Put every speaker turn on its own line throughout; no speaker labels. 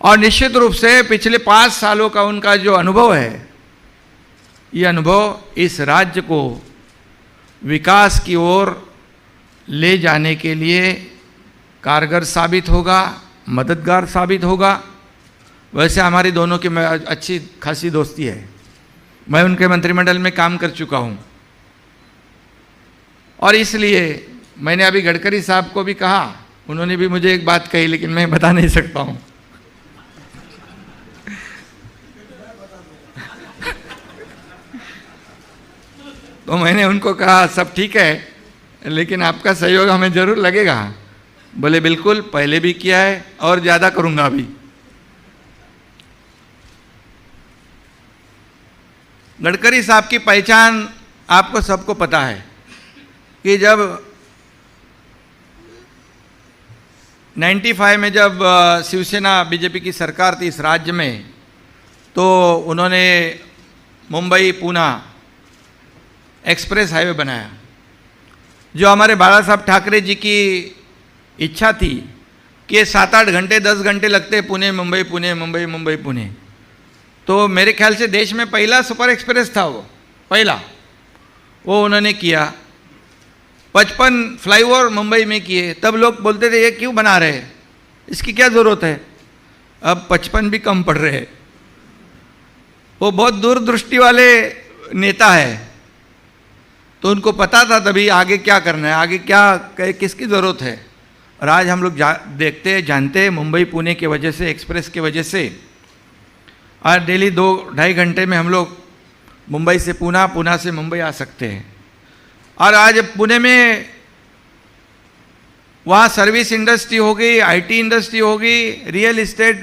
और निश्चित रूप से पिछले 5 सालों का उनका जो अनुभव है, ये अनुभव इस राज्य को विकास की ओर ले जाने के लिए कारगर साबित होगा, मददगार साबित होगा। वैसे हमारी दोनों की अच्छी खासी दोस्ती है, मैं उनके मंत्रिमंडल में काम कर चुका हूँ, और इसलिए मैंने अभी गडकरी साहब को भी कहा, उन्होंने भी मुझे एक बात कही, लेकिन मैं बता नहीं सकता हूँ। तो मैंने उनको कहा सब ठीक है, लेकिन आपका सहयोग हमें जरूर लगेगा। बोले बिल्कुल, पहले भी किया है और ज़्यादा करूँगा अभी। गडकरी साहब की पहचान आपको सबको पता है कि जब 95 में जब शिवसेना बीजेपी की सरकार थी इस राज्य में, तो उन्होंने मुंबई पूना एक्सप्रेस हाईवे बनाया, जो हमारे बाला साहब ठाकरे जी की इच्छा थी कि 7-8 घंटे 10 घंटे लगते पुणे मुंबई पुणे मुंबई मुंबई पुणे। तो मेरे ख्याल से देश में पहला सुपर एक्सप्रेस था वो, पहला वो उन्होंने किया। 55 फ्लाईओवर मुंबई में किए। तब लोग बोलते थे ये क्यों बना रहे, इसकी क्या ज़रूरत है। अब 55 भी कम पड़ रहे हैं। वो बहुत दूरदृष्टि वाले नेता है, तो उनको पता था तभी आगे क्या करना है, आगे क्या किसकी ज़रूरत है। और आज हम लोग देखते जानते हैं, मुंबई पुणे की वजह से, एक्सप्रेस की वजह से आज डेली 2-2.5 घंटे में हम लोग मुंबई से पूना, पूना से मुंबई आ सकते हैं। और आज पुणे में वहाँ सर्विस इंडस्ट्री हो गई, आईटी इंडस्ट्री हो गई, रियल इस्टेट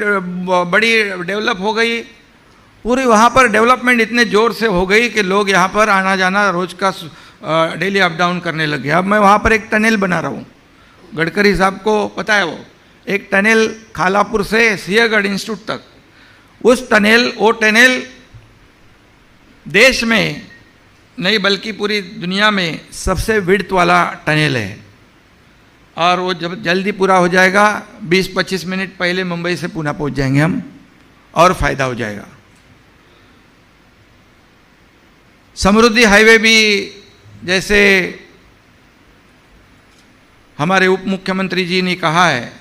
बड़ी डेवलप हो गई। पूरी वहाँ पर डेवलपमेंट इतने ज़ोर से हो गई कि लोग यहाँ पर आना जाना रोज़ का डेली अप डाउन करने लगे। अब मैं वहाँ पर एक टनल बना रहा हूँ, गडकरी साहब को पता है, वो एक टनल खालापुर से सिंहगढ़ इंस्टीट्यूट तक। वो टनल देश में नहीं बल्कि पूरी दुनिया में सबसे विड्थ वाला टनल है, और वो जब जल्दी पूरा हो जाएगा 20-25 मिनट पहले मुंबई से पुणे पहुँच जाएंगे हम, और फ़ायदा हो जाएगा। समृद्धि हाईवे भी, जैसे हमारे उप मुख्यमंत्री जी ने कहा है,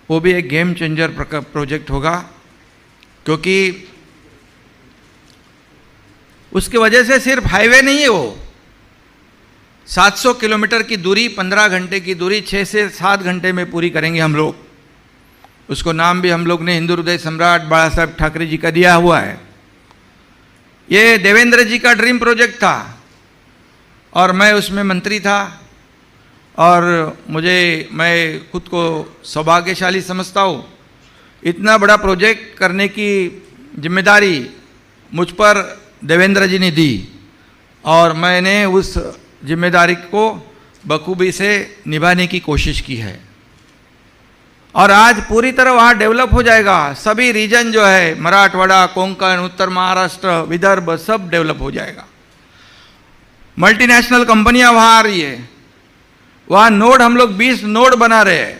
वो भी एक गेम चेंजर प्रोजेक्ट होगा, क्योंकि उसकी वजह से सिर्फ हाईवे नहीं है, वो 700 किलोमीटर की दूरी, 15 घंटे की दूरी 6 से 7 घंटे में पूरी करेंगे हम लोग। उसको नाम भी हम लोग ने हिंदू हृदय सम्राट बाला साहब ठाकरे जी का दिया हुआ है। ये देवेंद्र जी का ड्रीम प्रोजेक्ट था, और मैं उसमें मंत्री था, और मैं खुद को सौभाग्यशाली समझता हूँ। इतना बड़ा प्रोजेक्ट करने की जिम्मेदारी मुझ पर देवेंद्र जी ने दी, और मैंने उस जिम्मेदारी को बखूबी से निभाने की कोशिश की है। और आज पूरी तरह वहाँ डेवलप हो जाएगा। सभी रीजन जो है, मराठवाड़ा, कोंकण, उत्तर महाराष्ट्र, विदर्भ, सब डेवलप हो जाएगा। मल्टीनेशनल कंपनियां वहाँ आ रही है, वहाँ नोड हम लोग 20 नोड बना रहे हैं।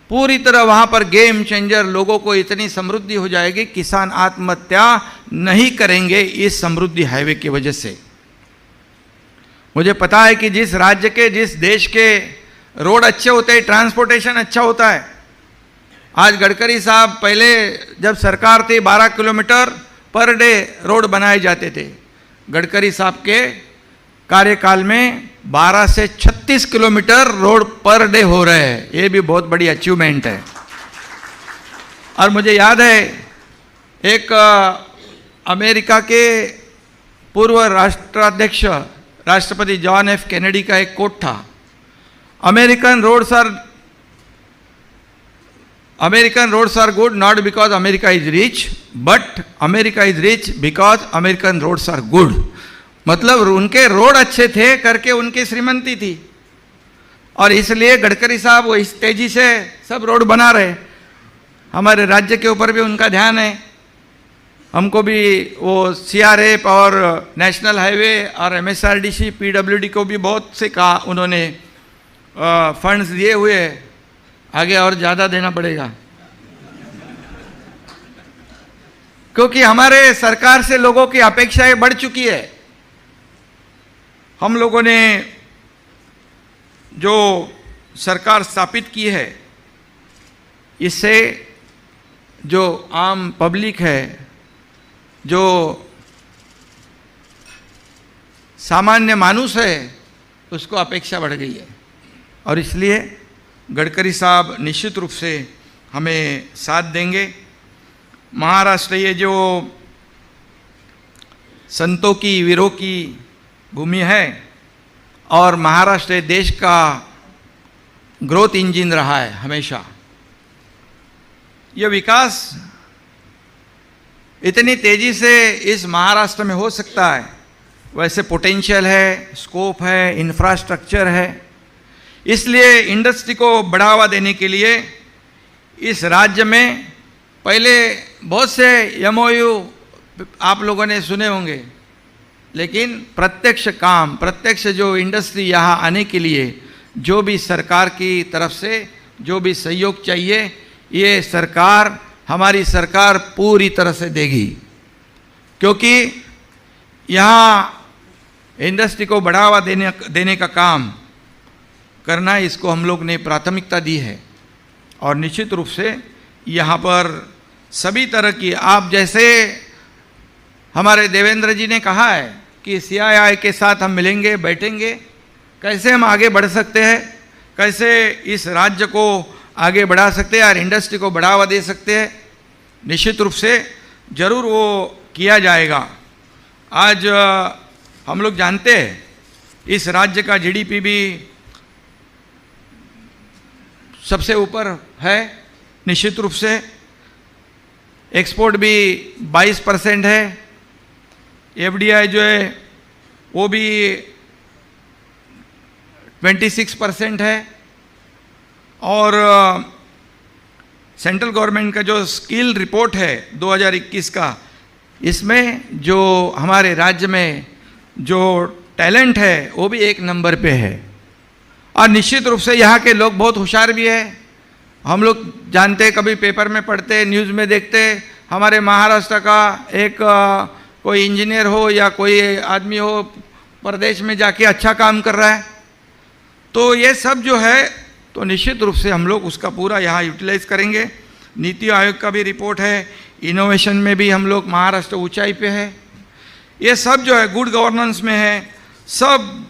पूरी तरह वहाँ पर गेम चेंजर, लोगों को इतनी समृद्धि हो जाएगी, किसान आत्महत्या नहीं करेंगे इस समृद्धि हाईवे की वजह से। मुझे पता है कि जिस राज्य के, जिस देश के रोड अच्छे होते हैं, ट्रांसपोर्टेशन अच्छा होता है। आज गडकरी साहब, पहले जब सरकार थी 12 किलोमीटर पर डे रोड बनाए जाते थे। गडकरी साहब के कार्यकाल में 12 से 36 किलोमीटर रोड पर डे हो रहे हैं। ये भी बहुत बड़ी अचीवमेंट है। और मुझे याद है, एक अमेरिका के पूर्व राष्ट्राध्यक्ष राष्ट्रपति जॉन एफ कैनेडी का एक कोट था, American roads are good not because America is rich, but America is rich because American roads are good. मतलब उनके रोड अच्छे थे करके उनकी श्रीमंती थी, और इसलिए गडकरी साहब वो इस तेजी से सब रोड बना रहे। हमारे राज्य के ऊपर भी उनका ध्यान है। हमको भी वो CRF और नेशनल हाईवे और MSRDC PWD को भी बहुत से कहा, उन्होंने फंड्स दिए हुए, आगे और ज़्यादा देना पड़ेगा। क्योंकि हमारे सरकार से लोगों की अपेक्षाएं बढ़ चुकी है। हम लोगों ने जो सरकार स्थापित की है, इससे जो आम पब्लिक है, जो सामान्य मानुष है, उसको अपेक्षा बढ़ गई है। और इसलिए गडकरी साहब निश्चित रूप से हमें साथ देंगे। महाराष्ट्र ये जो संतों की, वीरों की भूमि है, और महाराष्ट्र देश का ग्रोथ इंजन रहा है हमेशा। यह विकास इतनी तेजी से इस महाराष्ट्र में हो सकता है, वैसे पोटेंशियल है, स्कोप है, इंफ्रास्ट्रक्चर है। इसलिए इंडस्ट्री को बढ़ावा देने के लिए इस राज्य में पहले बहुत से एमओयू आप लोगों ने सुने होंगे, लेकिन प्रत्यक्ष काम, प्रत्यक्ष जो इंडस्ट्री यहाँ आने के लिए जो भी सरकार की तरफ से जो भी सहयोग चाहिए, ये सरकार, हमारी सरकार पूरी तरह से देगी। क्योंकि यहाँ इंडस्ट्री को बढ़ावा देने का काम करना, इसको हम लोग ने प्राथमिकता दी है। और निश्चित रूप से यहाँ पर सभी तरह की, आप जैसे हमारे देवेंद्र जी ने कहा है कि सीआईआई के साथ हम मिलेंगे, बैठेंगे, कैसे हम आगे बढ़ सकते हैं, कैसे इस राज्य को आगे बढ़ा सकते हैं और इंडस्ट्री को बढ़ावा दे सकते हैं, निश्चित रूप से जरूर वो किया जाएगा। आज हम लोग जानते हैं इस राज्य का जीडीपी भी सबसे ऊपर है, निश्चित रूप से एक्सपोर्ट भी 22% है, एफडीआई जो है वो भी 26% है, और सेंट्रल गवर्नमेंट का जो स्किल रिपोर्ट है 2021 का, इसमें जो हमारे राज्य में जो टैलेंट है वो भी 1 नंबर पे है। और निश्चित रूप से यहाँ के लोग बहुत होशियार भी है। हम लोग जानते, कभी पेपर में पढ़ते, न्यूज़ में देखते, हमारे महाराष्ट्र का एक कोई इंजीनियर हो या कोई आदमी हो, प्रदेश में जाके अच्छा काम कर रहा है। तो ये सब जो है, तो निश्चित रूप से हम लोग उसका पूरा यहाँ यूटिलाइज करेंगे। नीति आयोग का भी रिपोर्ट है, इनोवेशन में भी हम लोग महाराष्ट्र ऊंचाई पे है। ये सब जो है गुड गवर्नेंस में है, सब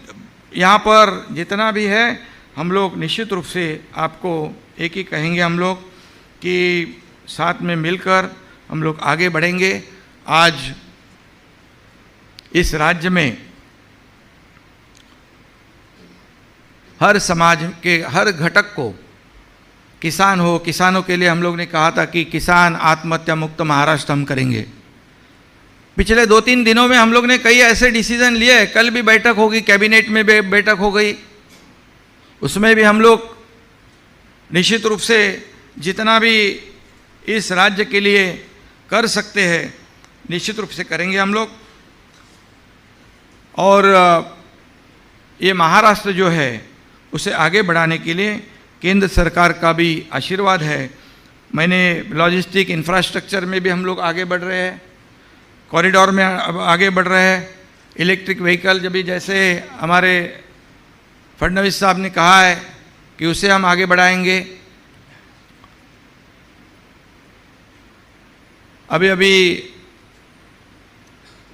यहाँ पर जितना भी है, हम लोग निश्चित रूप से आपको एक ही कहेंगे हम लोग कि साथ में मिलकर हम लोग आगे बढ़ेंगे। आज इस राज्य में हर समाज के हर घटक को, किसान हो, किसानों के लिए हम लोग ने कहा था कि किसान आत्महत्या मुक्त महाराष्ट्र हम करेंगे। पिछले 2-3 दिनों में हम लोग ने कई ऐसे डिसीजन लिए, कल भी बैठक होगी, कैबिनेट में भी बैठक हो गई, उसमें भी हम लोग निश्चित रूप से जितना भी इस राज्य के लिए कर सकते हैं, निश्चित रूप से करेंगे हम लोग। और ये महाराष्ट्र जो है उसे आगे बढ़ाने के लिए केंद्र सरकार का भी आशीर्वाद है। मैंने लॉजिस्टिक इंफ्रास्ट्रक्चर में भी हम लोग आगे बढ़ रहे हैं, कॉरिडोर में आगे बढ़ रहे हैं, इलेक्ट्रिक व्हीकल जब भी, जैसे हमारे फडणवीस साहब ने कहा है कि उसे हम आगे बढ़ाएंगे। अभी अभी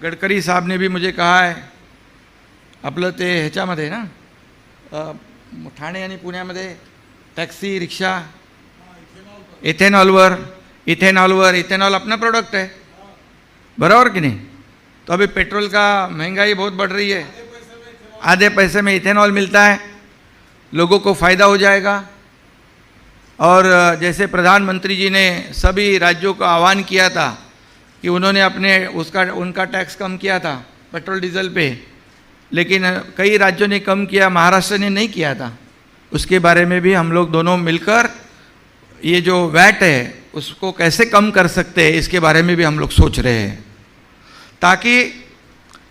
गडकरी साहब ने भी मुझे कहा है, आपलं ते ह्याच्यामध्ये ना ठाणे आणि पुण्यामध्ये टॅक्सी रिक्षा इथेनॉल अपना प्रोडक्ट है, बराबर कि नहीं। तो अभी पेट्रोल का महंगाई बहुत बढ़ रही है, आधे पैसे में इथेनॉल मिलता है, लोगों को फ़ायदा हो जाएगा। और जैसे प्रधानमंत्री जी ने सभी राज्यों का आह्वान किया था कि उन्होंने उनका टैक्स कम किया था पेट्रोल डीजल पे, लेकिन कई राज्यों ने कम किया, महाराष्ट्र ने नहीं किया था। उसके बारे में भी हम लोग दोनों मिलकर ये जो वैट है उसको कैसे कम कर सकते हैं, इसके बारे में भी हम लोग सोच रहे हैं, ताकि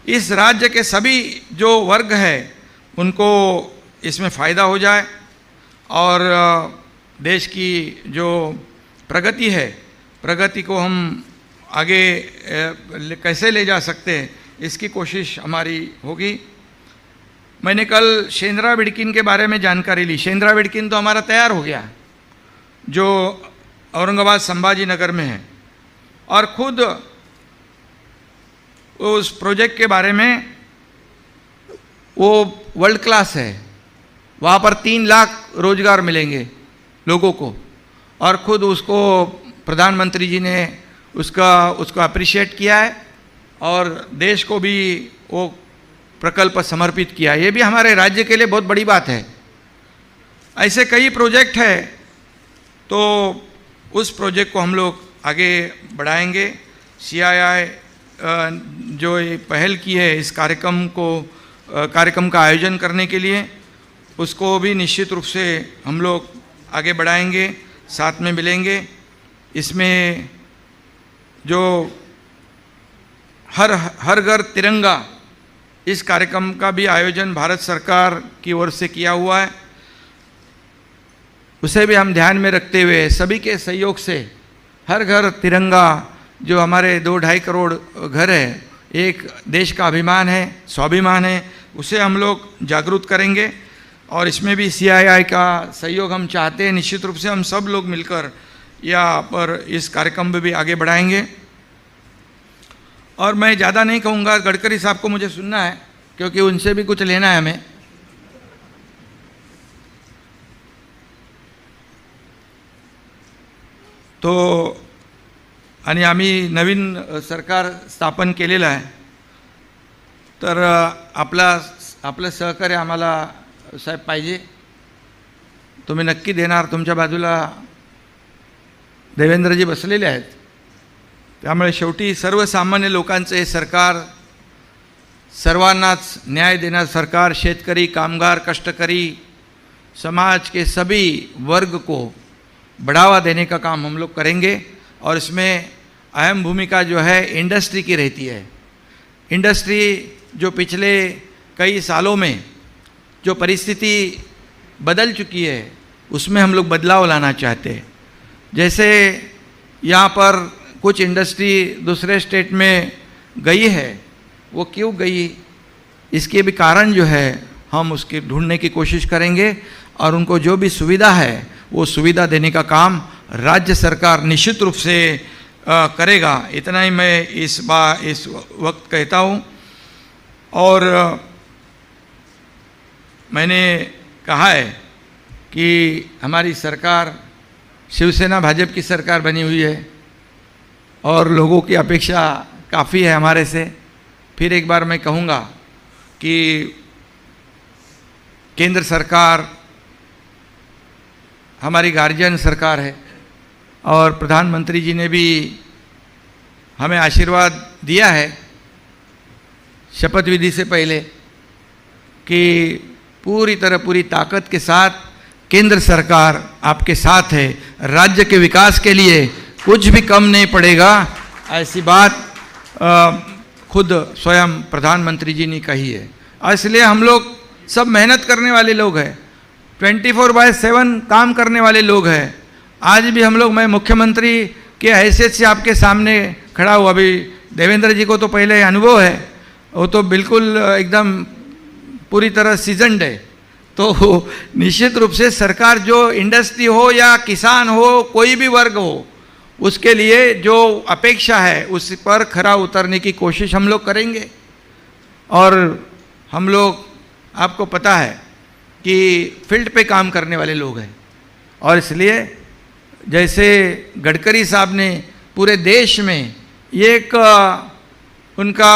इस राज्य के सभी जो वर्ग है उनको इसमें फ़ायदा हो जाए और देश की जो प्रगति है, प्रगति को हम आगे कैसे ले जा सकते हैं, इसकी कोशिश हमारी होगी। मैंने कल शेंद्रा बिडकिन के बारे में जानकारी ली। शेंद्रा बिडकिन तो हमारा तैयार हो गया, जो औरंगाबाद संभाजी नगर में है, और खुद उस प्रोजेक्ट के बारे में वो वर्ल्ड क्लास है। वहाँ पर 3 लाख रोजगार मिलेंगे लोगों को, और खुद उसको प्रधानमंत्री जी ने उसको अप्रिशिएट किया है और देश को भी वो प्रकल्प समर्पित किया। ये भी हमारे राज्य के लिए बहुत बड़ी बात है। ऐसे कई प्रोजेक्ट है, तो उस प्रोजेक्ट को हम लोग आगे बढ़ाएंगे। CII जो ये पहल की है इस कार्यक्रम का आयोजन करने के लिए, उसको भी निश्चित रूप से हम लोग आगे बढ़ाएंगे, साथ में मिलेंगे। इसमें जो हर घर तिरंगा, इस कार्यक्रम का भी आयोजन भारत सरकार की ओर से किया हुआ है। उसे भी हम ध्यान में रखते हुए सभी के सहयोग से हर घर तिरंगा, जो हमारे 2-2.5 करोड़ घर है, एक देश का अभिमान है, स्वाभिमान है, उसे हम लोग जागरूक करेंगे। और इसमें भी CII का सहयोग हम चाहते हैं। निश्चित रूप से हम सब लोग मिलकर यहाँ पर इस कार्यक्रम में भी आगे बढ़ाएंगे। और मैं ज़्यादा नहीं कहूँगा, गडकरी साहब को मुझे सुनना है, क्योंकि उनसे भी कुछ लेना है हमें। तो आणि आम्ही नवीन सरकार स्थापन केलेलं आहे, तर आपलं सहकार्य आम्हाला साहेब पाहिजे। तुम्ही नक्की देणार। तुमच्या बाजूला देवेंद्रजी बसलेले आहेत, त्यामुळे शेवटी सर्वसामान्य लोकांचे सरकार, सर्वांनाच न्याय देना सरकार, शेतकरी, कामगार, कष्टकरी, समाज के सभी वर्ग को बढ़ावा देने का काम हम लोग करेंगे। और इसमें अहम भूमिका जो है इंडस्ट्री की रहती है। इंडस्ट्री जो पिछले कई सालों में जो परिस्थिति बदल चुकी है, उसमें हम लोग बदलाव लाना चाहते हैं। जैसे यहाँ पर कुछ इंडस्ट्री दूसरे स्टेट में गई है, वो क्यों गई, इसके भी कारण जो है हम उसके ढूंढने की कोशिश करेंगे, और उनको जो भी सुविधा है वो सुविधा देने का काम राज्य सरकार निश्चित रूप से करेगा। इतना ही मैं इस वक्त कहता हूँ। और मैंने कहा है कि हमारी सरकार शिवसेना भाजपा की सरकार बनी हुई है और लोगों की अपेक्षा काफ़ी है हमारे से। फिर एक बार मैं कहूँगा कि केंद्र सरकार हमारी गार्जियन सरकार है, और प्रधानमंत्री जी ने भी हमें आशीर्वाद दिया है शपथ विधि से पहले कि पूरी तरह पूरी ताकत के साथ केंद्र सरकार आपके साथ है, राज्य के विकास के लिए कुछ भी कम नहीं पड़ेगा। ऐसी बात खुद स्वयं प्रधानमंत्री जी ने कही है। और इसलिए हम लोग सब मेहनत करने वाले लोग हैं, 24/7 काम करने वाले लोग हैं। आज भी हम लोग, मैं मुख्यमंत्री के हैसियत से आपके सामने खड़ा हूँ। अभी देवेंद्र जी को तो पहले अनुभव है, वो तो बिल्कुल एकदम पूरी तरह सीजनड है। तो निश्चित रूप से सरकार जो इंडस्ट्री हो या किसान हो, कोई भी वर्ग हो, उसके लिए जो अपेक्षा है उस पर खरा उतरने की कोशिश हम लोग करेंगे। और हम लोग, आपको पता है कि फील्ड पे काम करने वाले लोग हैं, और इसलिए जैसे गडकरी साहब ने पूरे देश में एक उनका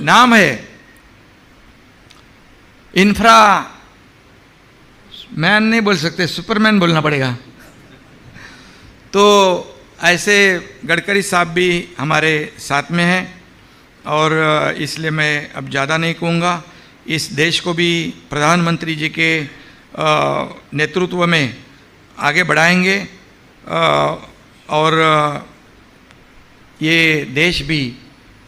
नाम है, इंफ्रा मैन नहीं बोल सकते, सुपरमैन बोलना पड़ेगा। तो ऐसे गडकरी साहब भी हमारे साथ में हैं, और इसलिए मैं अब ज़्यादा नहीं कहूँगा। इस देश को भी प्रधानमंत्री जी के नेतृत्व में आगे बढ़ाएंगे, और ये देश भी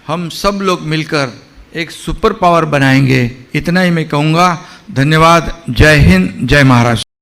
हम सब लोग मिलकर एक सुपर पावर बनाएंगे। इतना ही मैं कहूँगा। धन्यवाद। जय हिंद, जय महाराष्ट्र।